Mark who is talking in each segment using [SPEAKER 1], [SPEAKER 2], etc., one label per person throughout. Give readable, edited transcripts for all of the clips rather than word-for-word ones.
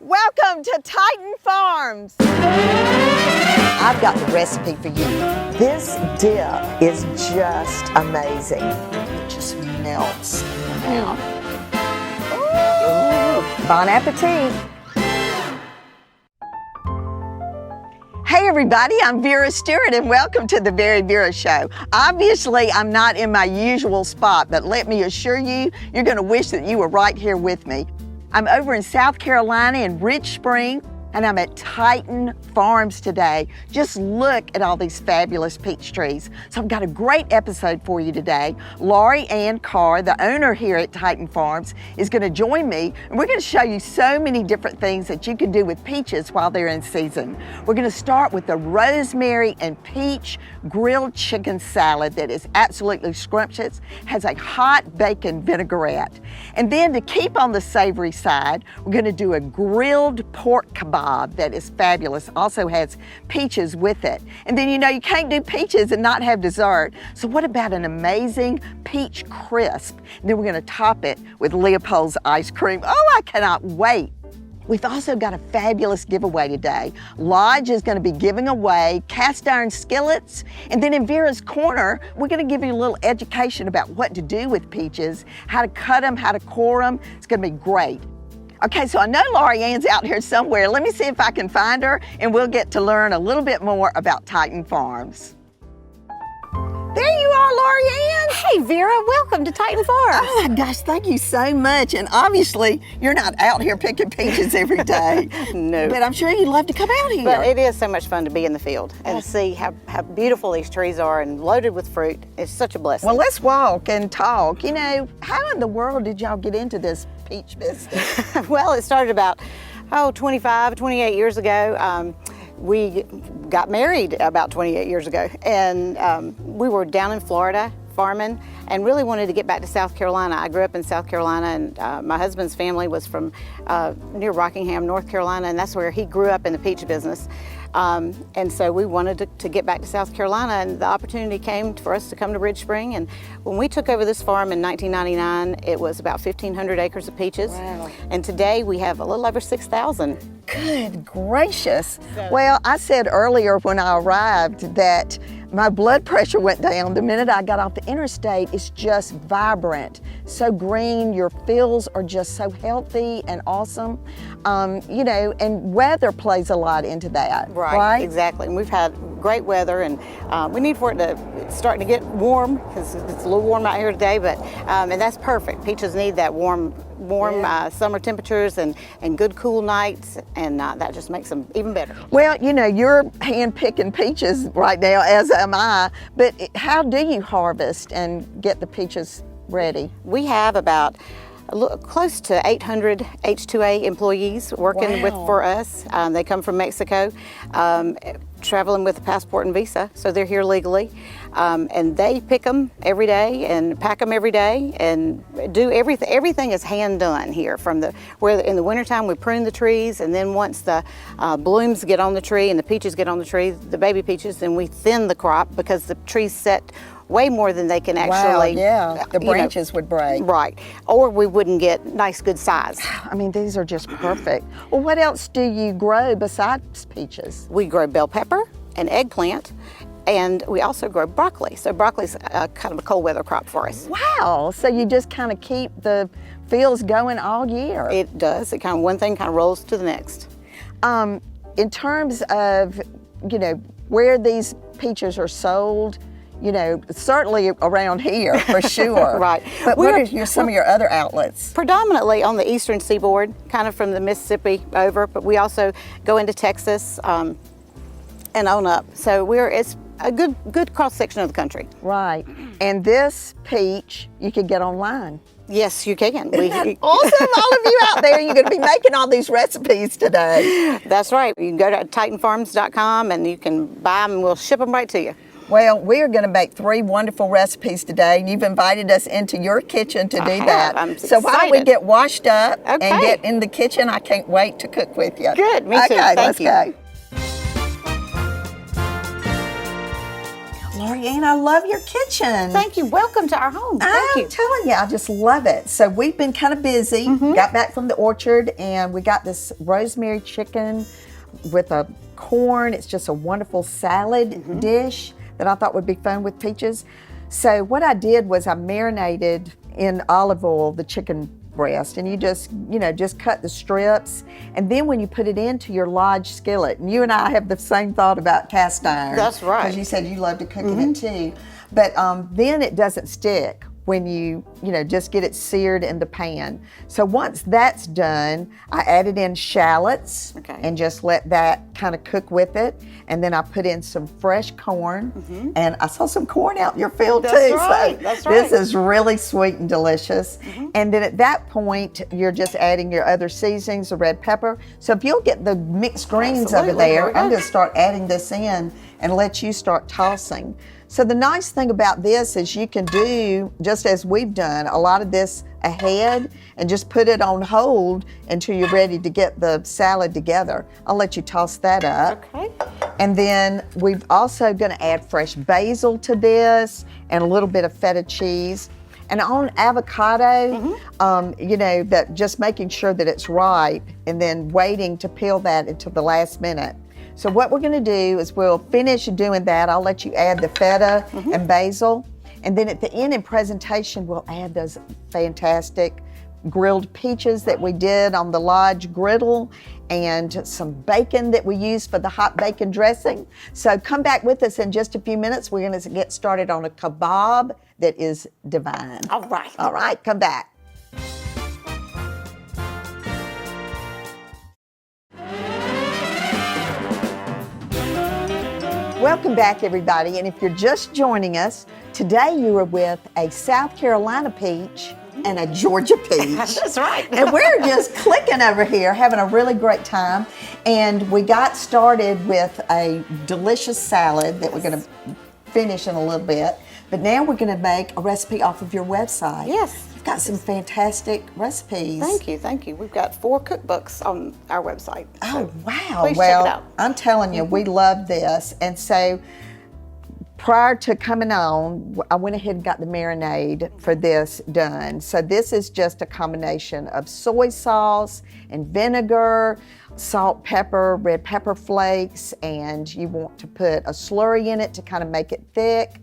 [SPEAKER 1] Welcome to Titan Farms. I've got the recipe for you. This dip is just amazing. It just melts in your mouth. Ooh. Bon appetit. Hey everybody, I'm Vera Stewart and welcome to the VeryVera Show. Obviously, I'm not in my usual spot, but let me assure you, you're gonna wish that you were right here with me. I'm over in South Carolina in Rich Spring, and I'm at Titan Farms today. Just look at all these fabulous peach trees. So I've got a great episode for you today. Anne Carr, the owner here at Titan Farms, is gonna join me, and we're gonna show you so many different things that you can do with peaches while they're in season. We're gonna start with the rosemary and peach grilled chicken salad that is absolutely scrumptious, has a hot bacon vinaigrette. And then to keep on the savory side, we're gonna do a grilled pork kebab that is fabulous, also has peaches with it. And then you can't do peaches and not have dessert. So what about an amazing peach crisp? And then we're gonna top it with Leopold's ice cream. Oh, I cannot wait. We've also got a fabulous giveaway today. Lodge is gonna be giving away cast iron skillets. And then in Vera's Corner, we're gonna give you a little education about what to do with peaches, how to cut them, how to core them. It's gonna be great. Okay, so I know Anne's out here somewhere. Let me see if I can find her, and we'll get to learn a little bit more about Titan Farms. There you are, Anne.
[SPEAKER 2] Hey, Vera, welcome to Titan Farms.
[SPEAKER 1] Oh my gosh, thank you so much. And obviously, you're not out here picking peaches every day.
[SPEAKER 2] No.
[SPEAKER 1] But I'm sure you'd love to come out here.
[SPEAKER 2] But it is so much fun to be in the field and see how beautiful these trees are and loaded with fruit. It's such a blessing.
[SPEAKER 1] Well, let's walk and talk. How in the world did y'all get into this peach business?
[SPEAKER 2] Well, it started about, 25, 28 years ago. We got married about 28 years ago, and we were down in Florida farming and really wanted to get back to South Carolina. I grew up in South Carolina, and my husband's family was from near Rockingham, North Carolina, and that's where he grew up in the peach business. And so we wanted to get back to South Carolina, and the opportunity came for us to come to Ridge Spring. And when we took over this farm in 1999, it was about 1,500 acres of peaches.
[SPEAKER 1] Wow.
[SPEAKER 2] And today we have a little over 6,000.
[SPEAKER 1] Good gracious. Well, I said earlier when I arrived that my blood pressure went down the minute I got off the interstate. It's just vibrant, so green. Your fields are just so healthy and awesome. And weather plays a lot into that.
[SPEAKER 2] Right, exactly. And we've had great weather, and we need for it to start to get warm, because it's a little warm out here today, but and that's perfect. Peaches need that warm summer temperatures and good cool nights, and that just makes them even better.
[SPEAKER 1] Well, you're hand picking peaches right now, as am I, but how do you harvest and get the peaches ready?
[SPEAKER 2] We have about close to 800 H2A employees working for us. They come from Mexico, traveling with a passport and visa, so they're here legally. And they pick them every day and pack them every day and do everything. Everything is hand done here. Where in the wintertime we prune the trees, and then once the blooms get on the tree and the peaches get on the tree, the baby peaches, then we thin the crop because the trees set way more than they can actually.
[SPEAKER 1] Wow, yeah, the branches would break.
[SPEAKER 2] Right, or we wouldn't get nice, good size.
[SPEAKER 1] I mean, these are just perfect. Well, what else do you grow besides peaches?
[SPEAKER 2] We grow bell pepper and eggplant, and we also grow broccoli. So broccoli's kind of a cold weather crop for us.
[SPEAKER 1] Wow, so you just kind of keep the fields going all year.
[SPEAKER 2] It does. It one thing kind of rolls to the next.
[SPEAKER 1] In terms of, where these peaches are sold, certainly around here for sure.
[SPEAKER 2] Right.
[SPEAKER 1] But what are some of your other outlets?
[SPEAKER 2] Predominantly on the eastern seaboard, kind of from the Mississippi over, but we also go into Texas and on up. So it's a good cross section of the country.
[SPEAKER 1] Right. And this peach you can get online.
[SPEAKER 2] Yes, you can.
[SPEAKER 1] Isn't that awesome? All of you out there, you're going to be making all these recipes today.
[SPEAKER 2] That's right. You can go to titanfarms.com and you can buy them and we'll ship them right to you.
[SPEAKER 1] Well, we are going to make 3 wonderful recipes today, and you've invited us into your kitchen to do that.
[SPEAKER 2] I'm
[SPEAKER 1] so
[SPEAKER 2] excited.
[SPEAKER 1] Why don't we get washed up and
[SPEAKER 2] Okay.
[SPEAKER 1] get in the kitchen? I can't wait to cook with you.
[SPEAKER 2] Good, me too.
[SPEAKER 1] Okay,
[SPEAKER 2] Thank you.
[SPEAKER 1] Go. Lori-Ann, I love your kitchen.
[SPEAKER 2] Thank you. Welcome to our home. Thank you.
[SPEAKER 1] I'm telling you, I just love it. So we've been kind of busy. Got back from the orchard, and we got this rosemary chicken with a corn. It's just a wonderful salad dish that I thought would be fun with peaches. So what I did was I marinated in olive oil the chicken breast, and you just cut the strips, and then when you put it into your Lodge skillet, and you and I have the same thought about cast iron.
[SPEAKER 2] That's right.
[SPEAKER 1] Because you said you love to cook in it too. But then it doesn't stick when you just get it seared in the pan. So once that's done, I added in shallots and just let that kind of cook with it. And then I put in some fresh corn, and I saw some corn out in your field too.
[SPEAKER 2] Right.
[SPEAKER 1] So
[SPEAKER 2] That's right.
[SPEAKER 1] this is really sweet and delicious. And then at that point, you're just adding your other seasonings, the red pepper. So if you'll get the mixed greens over there, I'm gonna start adding this in and let you start tossing. So the nice thing about this is you can do, just as we've done, a lot of this ahead and just put it on hold until you're ready to get the salad together. I'll let you toss that up.
[SPEAKER 2] Okay.
[SPEAKER 1] And then we've also gonna add fresh basil to this and a little bit of feta cheese. And on avocado, that just making sure that it's ripe and then waiting to peel that until the last minute. So what we're gonna do is we'll finish doing that. I'll let you add the feta and basil. And then at the end in presentation, we'll add those fantastic grilled peaches that we did on the Lodge griddle and some bacon that we used for the hot bacon dressing. So come back with us in just a few minutes. We're gonna get started on a kebab that is divine.
[SPEAKER 2] All right.
[SPEAKER 1] All right, come back. Welcome back, everybody. And if you're just joining us, today you are with a South Carolina peach and a Georgia peach.
[SPEAKER 2] That's right.
[SPEAKER 1] And we're just clicking over here, having a really great time. And we got started with a delicious salad that we're going to finish in a little bit. But now we're going to make a recipe off of your website.
[SPEAKER 2] Yes.
[SPEAKER 1] You've got some fantastic recipes.
[SPEAKER 2] Thank you. We've got 4 cookbooks on our website.
[SPEAKER 1] Oh, wow.
[SPEAKER 2] Please
[SPEAKER 1] Well,
[SPEAKER 2] check it out.
[SPEAKER 1] I'm telling you, we love this. And so prior to coming on, I went ahead and got the marinade for this done. So this is just a combination of soy sauce and vinegar, salt, pepper, red pepper flakes, and you want to put a slurry in it to kind of make it thick.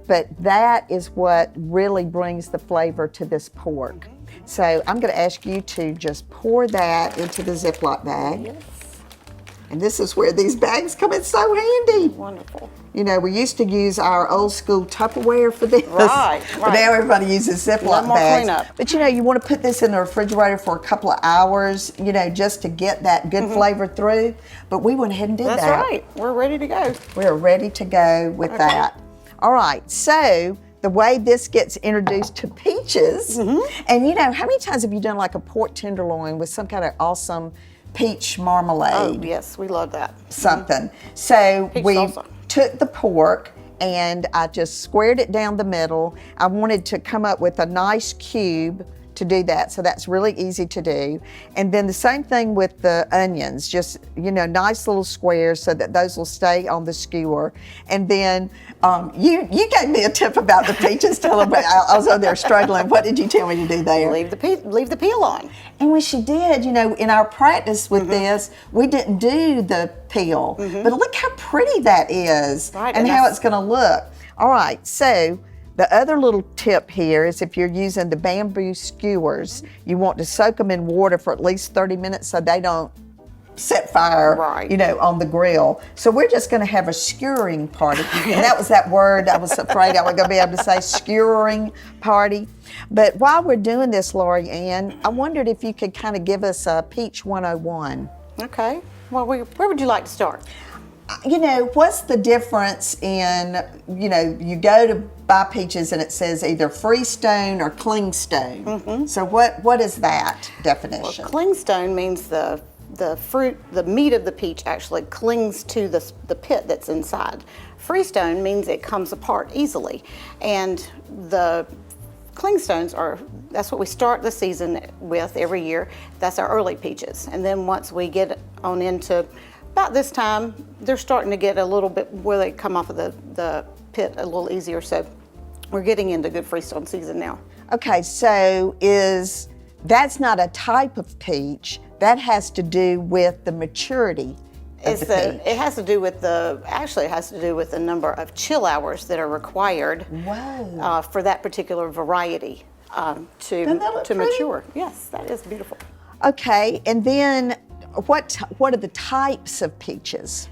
[SPEAKER 1] But that is what really brings the flavor to this pork. So I'm gonna ask you to just pour that into the Ziploc bag.
[SPEAKER 2] Yes.
[SPEAKER 1] And this is where these bags come in so handy.
[SPEAKER 2] Wonderful.
[SPEAKER 1] You know, we used to use our old school Tupperware for this.
[SPEAKER 2] Right.
[SPEAKER 1] But now everybody uses Ziploc
[SPEAKER 2] more
[SPEAKER 1] bags.
[SPEAKER 2] cleanup.
[SPEAKER 1] But you want to put this in the refrigerator for a couple of hours, just to get that good flavor through. But we went ahead and did that.
[SPEAKER 2] That's right. We're ready to go.
[SPEAKER 1] We're ready to go with that. All right, so the way this gets introduced to peaches, and how many times have you done like a pork tenderloin with some kind of awesome peach marmalade?
[SPEAKER 2] Oh, yes, we love that.
[SPEAKER 1] Something. So
[SPEAKER 2] Peach
[SPEAKER 1] we
[SPEAKER 2] salsa.
[SPEAKER 1] took the pork and I just squared it down the middle. I wanted to come up with a nice cube to do that, so that's really easy to do. And then the same thing with the onions, just nice little squares so that those will stay on the skewer. And then you gave me a tip about the peaches. Tell them, I was over there struggling. What did you tell me to do there?
[SPEAKER 2] Leave the peel on.
[SPEAKER 1] And when she did, in our practice with this, we didn't do the peel. But look how pretty that is,
[SPEAKER 2] Right,
[SPEAKER 1] and how it's gonna look. All right, so the other little tip here is if you're using the bamboo skewers, you want to soak them in water for at least 30 minutes so they don't set fire, on the grill. So we're just going to have a skewering party. And that was that word I was afraid I wasn't going to be able to say, skewering party. But while we're doing this, Lori-Ann, I wondered if you could kind of give us a Peach 101.
[SPEAKER 2] Okay. Well, where would you like to start?
[SPEAKER 1] What's the difference in, you go to buy peaches and it says either freestone or clingstone. So what is that definition?
[SPEAKER 2] Well, clingstone means the fruit, the meat of the peach actually clings to the pit that's inside. Freestone means it comes apart easily. And the clingstones that's what we start the season with every year. That's our early peaches. And then once we get on into about this time, they're starting to get a little bit where they come off of the pit a little easier. So we're getting into good freestone season now.
[SPEAKER 1] Okay, so that's not a type of peach. That has to do with the maturity of the peach.
[SPEAKER 2] It has to do with it has to do with the number of chill hours that are required for that particular variety to mature. Yes, that is beautiful.
[SPEAKER 1] Okay, and then what are the types of peaches?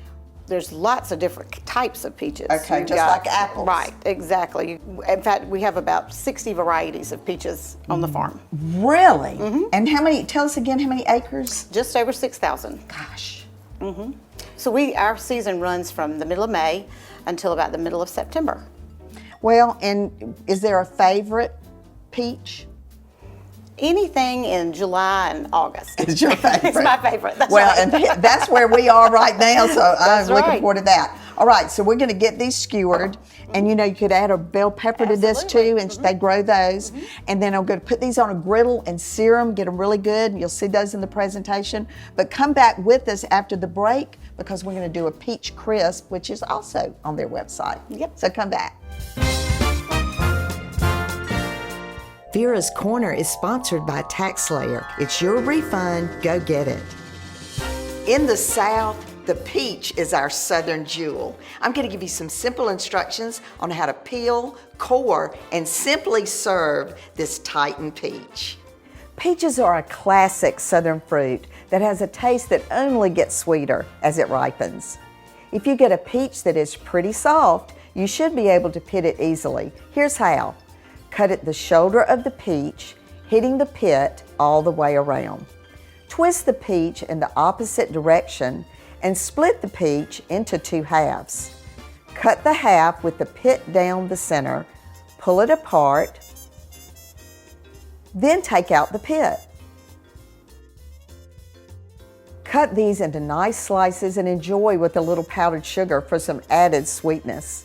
[SPEAKER 2] There's lots of different types of peaches.
[SPEAKER 1] Okay, just like apples.
[SPEAKER 2] Right, exactly. In fact, we have about 60 varieties of peaches on the farm.
[SPEAKER 1] Really? Mm-hmm. And tell us again, how many acres?
[SPEAKER 2] Just over 6,000.
[SPEAKER 1] Gosh.
[SPEAKER 2] Mm-hmm. So our season runs from the middle of May until about the middle of September.
[SPEAKER 1] Well, and is there a favorite peach?
[SPEAKER 2] Anything in July and August.
[SPEAKER 1] It's your favorite.
[SPEAKER 2] It's my favorite. That's
[SPEAKER 1] well,
[SPEAKER 2] right.
[SPEAKER 1] And that's where we are right now, so I'm looking
[SPEAKER 2] right.
[SPEAKER 1] forward to that. All right, so we're going to get these skewered, and you could add a bell pepper to this too, and they grow those. And then I'm going to put these on a griddle and sear them, get them really good. You'll see those in the presentation. But come back with us after the break because we're going to do a peach crisp, which is also on their website.
[SPEAKER 2] Yep.
[SPEAKER 1] So come back. Vera's Corner is sponsored by TaxSlayer. It's your refund. Go get it. In the South, the peach is our southern jewel. I'm going to give you some simple instructions on how to peel, core, and simply serve this Titan peach. Peaches are a classic southern fruit that has a taste that only gets sweeter as it ripens. If you get a peach that is pretty soft, you should be able to pit it easily. Here's how. Cut at the shoulder of the peach, hitting the pit all the way around. Twist the peach in the opposite direction and split the peach into 2 halves. Cut the half with the pit down the center, pull it apart, then take out the pit. Cut these into nice slices and enjoy with a little powdered sugar for some added sweetness.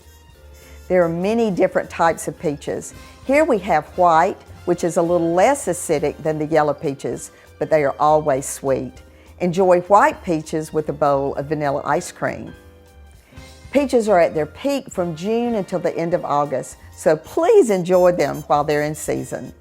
[SPEAKER 1] There are many different types of peaches. Here we have white, which is a little less acidic than the yellow peaches, but they are always sweet. Enjoy white peaches with a bowl of vanilla ice cream. Peaches are at their peak from June until the end of August, so please enjoy them while they're in season.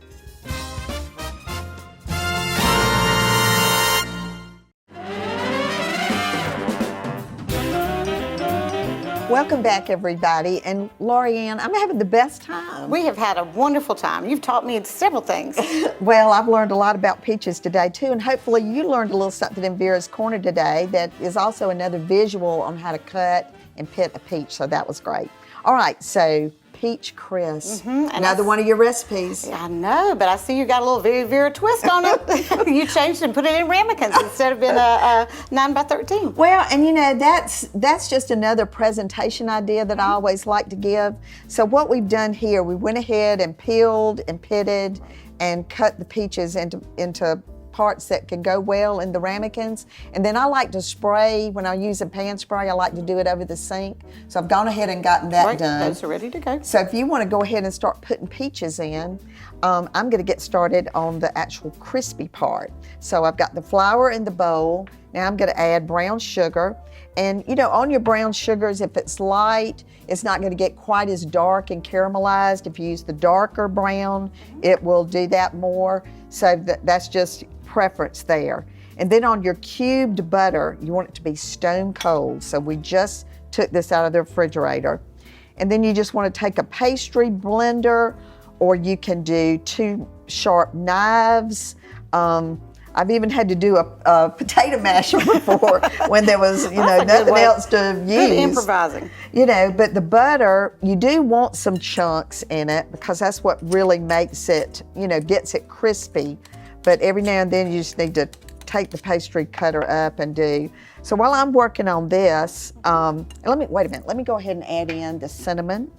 [SPEAKER 1] Welcome back, everybody. And Lorianne, I'm having the best time.
[SPEAKER 2] We have had a wonderful time. You've taught me several things.
[SPEAKER 1] Well, I've learned a lot about peaches today, too, and hopefully you learned a little something in Vera's Corner today that is also another visual on how to cut and pit a peach, so that was great. All right, so peach crisp, another one of your recipes.
[SPEAKER 2] I know, but I see you got a little VeryVera twist on it. You changed and put it in ramekins instead of in a 9x13.
[SPEAKER 1] Well, and that's just another presentation idea that I always like to give. So what we've done here, we went ahead and peeled and pitted and cut the peaches into parts that can go well in the ramekins. And then I like to spray, when I use a pan spray, I like to do it over the sink. So I've gone ahead and gotten that done.
[SPEAKER 2] Those are ready to go.
[SPEAKER 1] So if you want to go ahead and start putting peaches in, I'm going to get started on the actual crispy part. So I've got the flour in the bowl. Now I'm going to add brown sugar. And on your brown sugars, if it's light, it's not going to get quite as dark and caramelized. If you use the darker brown, it will do that more. So that's just preference there. And then on your cubed butter, you want it to be stone cold. So we just took this out of the refrigerator. And then you just want to take a pastry blender, or you can do 2 sharp knives. I've even had to do a potato masher before when there was, nothing else to use.
[SPEAKER 2] Good improvising.
[SPEAKER 1] But the butter, you do want some chunks in it because that's what really makes it, gets it crispy. But every now and then you just need to take the pastry cutter up and do. So while I'm working on this, wait a minute. Let me go ahead and add in the cinnamon.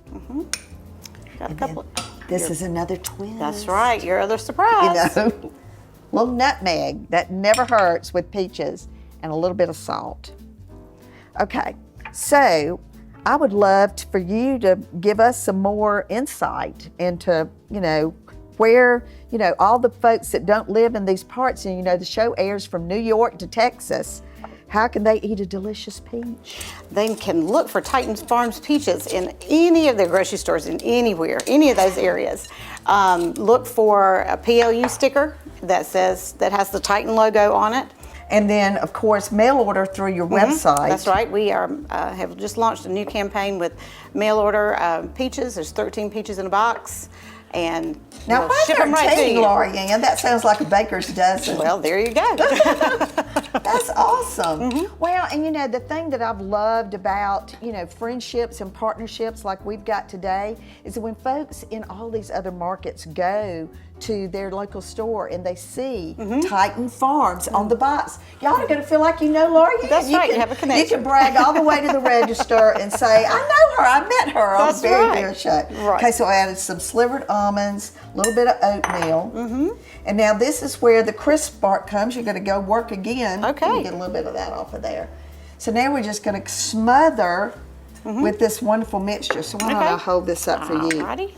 [SPEAKER 2] Got a couple.
[SPEAKER 1] This is another twist.
[SPEAKER 2] That's right. Your other surprise.
[SPEAKER 1] Little nutmeg, that never hurts with peaches, and a little bit of salt. Okay, so I would love for you to give us some more insight into, where, all the folks that don't live in these parts, and the show airs from New York to Texas, How can they eat a delicious peach?
[SPEAKER 2] They can look for Titan Farms peaches in any of their grocery stores, in anywhere, any of those areas. Look for a PLU sticker that has the Titan logo on it.
[SPEAKER 1] And then, of course, mail order through your website.
[SPEAKER 2] That's right. We have just launched a new campaign with mail order peaches. There's 13 peaches in a box. And
[SPEAKER 1] now,
[SPEAKER 2] we'll ship them right to
[SPEAKER 1] 13,
[SPEAKER 2] you.
[SPEAKER 1] Lori Ann? That sounds like a baker's dozen.
[SPEAKER 2] Well, there you go.
[SPEAKER 1] That's awesome. Well, and you know, the thing that I've loved about, you know, friendships and partnerships like we've got today is that when folks in all these other markets go to their local store and they see Titan Farms on the box, y'all are going to feel like you know Lori Ann.
[SPEAKER 2] That's right, you have a connection.
[SPEAKER 1] You can brag all the way to the register and say, I know her, I met her on the VeryVera show.
[SPEAKER 2] Right.
[SPEAKER 1] Okay, so I added some slivered almonds, a little bit of oatmeal. And now this is where the crisp part comes. You're going to go work again.
[SPEAKER 2] Okay.
[SPEAKER 1] And get a little bit of that off of there. So now we're just going to smother with this wonderful mixture. So why don't I hold this up for you?
[SPEAKER 2] Alrighty.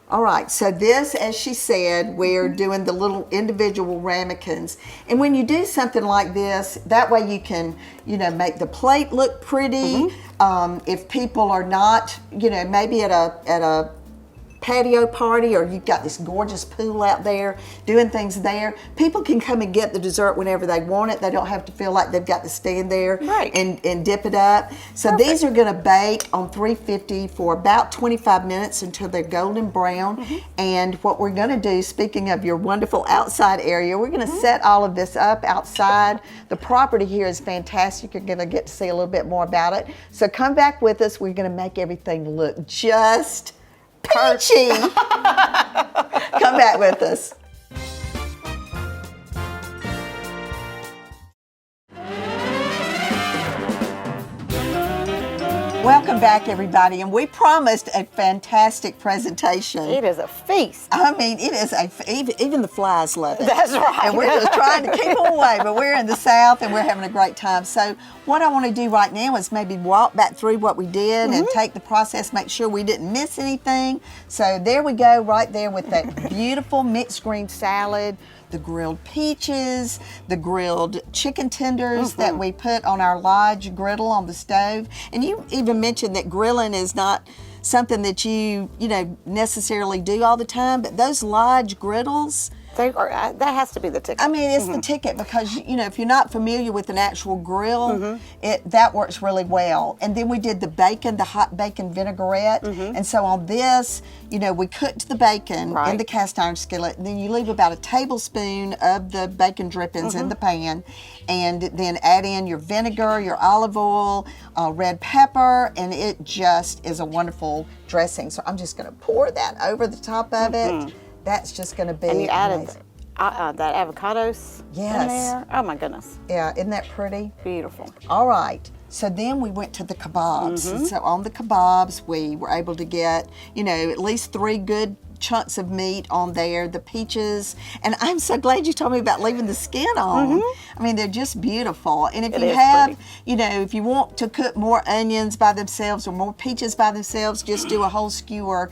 [SPEAKER 1] All right, so this, as she said, we're doing the little individual ramekins. And when you do something like this, that way you can, you know, make the plate look pretty. If people are not, you know, maybe at a patio party, or you've got this gorgeous pool out there doing things there, people can come and get the dessert whenever they want it. They don't have to feel like they've got to stand there and dip it up. So these are going to bake on 350 for about 25 minutes until they're golden brown. And what we're going to do, speaking of your wonderful outside area, we're going to set all of this up outside. The property here is fantastic. You're going to get to see a little bit more about it. So come back with us. We're going to make everything look just peachy. Come back with us. Welcome back, everybody, and we promised a fantastic presentation.
[SPEAKER 2] It is a feast.
[SPEAKER 1] I mean, it is even the flies love it.
[SPEAKER 2] That's right.
[SPEAKER 1] And we're just trying to keep them away, but we're in the South and we're having a great time. So what I want to do right now is maybe walk back through what we did and take the process, make sure we didn't miss anything. So there we go, right there with that beautiful mixed green salad, the grilled peaches, the grilled chicken tenders that we put on our Lodge griddle on the stove. And you even mentioned that grilling is not something that you know, necessarily do all the time, but those Lodge griddles,
[SPEAKER 2] That has to be the ticket.
[SPEAKER 1] I mean, it's the ticket because, you know, if you're not familiar with an actual grill, that works really well. And then we did the bacon, the hot bacon vinaigrette. And so on this, you know, we cooked the bacon in the cast iron skillet, and then you leave about a tablespoon of the bacon drippings in the pan, and then add in your vinegar, your olive oil, red pepper, and it just is a wonderful dressing. So I'm just going to pour that over the top of it. That's just going to be
[SPEAKER 2] And you added
[SPEAKER 1] amazing.
[SPEAKER 2] that avocados in there. Oh my goodness.
[SPEAKER 1] Yeah, isn't that pretty?
[SPEAKER 2] Beautiful.
[SPEAKER 1] All right. So then we went to the kabobs. And so on the kabobs, we were able to get, you know, at least 3 good chunks of meat on there, the peaches. And I'm so glad you told me about leaving the skin on. I mean, they're just beautiful. And if you have, you know, if you want to cook more onions by themselves or more peaches by themselves, just do a whole skewer,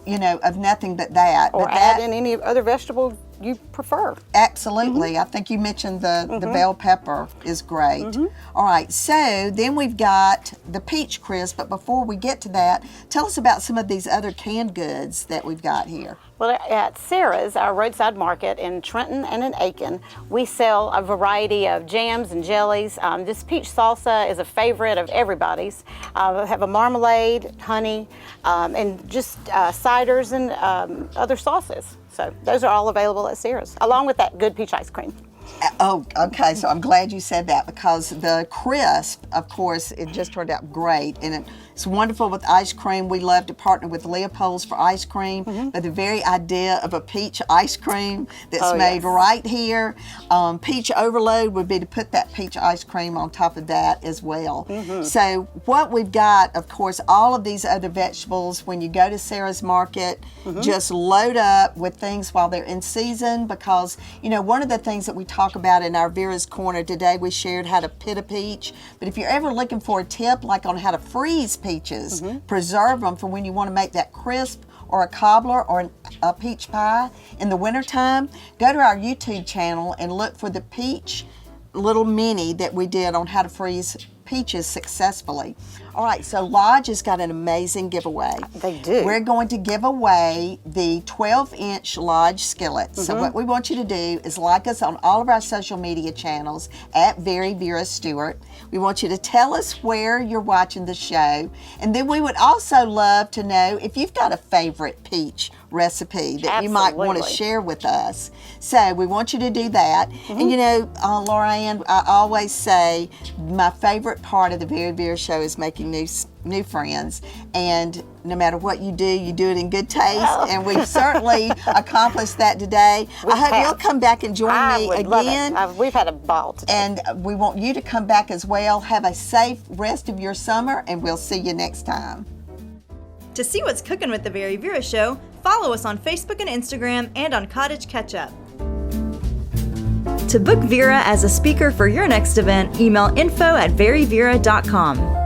[SPEAKER 1] you know, of nothing but that.
[SPEAKER 2] Or add in any other vegetable you prefer.
[SPEAKER 1] Absolutely. I think you mentioned the bell pepper is great. All right, so then we've got the peach crisp, but before we get to that, tell us about some of these other canned goods that we've got here.
[SPEAKER 2] Well, at Sarah's, our roadside market in Trenton and in Aiken, we sell a variety of jams and jellies. This peach salsa is a favorite of everybody's. We have a marmalade, honey, and just ciders and other sauces. So those are all available at Sarah's, along with that good peach ice cream.
[SPEAKER 1] Oh, okay, so I'm glad you said that because the crisp, of course, it just turned out great. And it's wonderful with ice cream. We love to partner with Leopold's for ice cream, but the very idea of a peach ice cream that's made right here, peach overload would be to put that peach ice cream on top of that as well. So what we've got, of course, all of these other vegetables, when you go to Sarah's Market, just load up with things while they're in season because, you know, one of the things that we talk about in our Vera's Corner today, we shared how to pit a peach, but if you're ever looking for a tip like on how to freeze peaches, preserve them for when you want to make that crisp or a cobbler or a peach pie in the wintertime, go to our YouTube channel and look for the peach little mini that we did on how to freeze peaches successfully. All right, so Lodge has got an amazing giveaway.
[SPEAKER 2] They do.
[SPEAKER 1] We're going to give away the 12-inch Lodge skillet. So what we want you to do is like us on all of our social media channels at VeryVera Stewart. We want you to tell us where you're watching the show. And then we would also love to know if you've got a favorite peach recipe that you might want to share with us. So we want you to do that. And you know, Laura Ann, I always say my favorite part of the VeryVera show is making new friends, and no matter what you do it in good taste, and we've certainly accomplished that today. I hope you'll come back and join me again.
[SPEAKER 2] We've had a ball today.
[SPEAKER 1] And we want you to come back as well. Have a safe rest of your summer, and we'll see you next time.
[SPEAKER 3] To see what's cooking with the VeryVera show, follow us on Facebook and Instagram and on Cottage Ketchup. To book Vera as a speaker for your next event, email info@veryvera.com.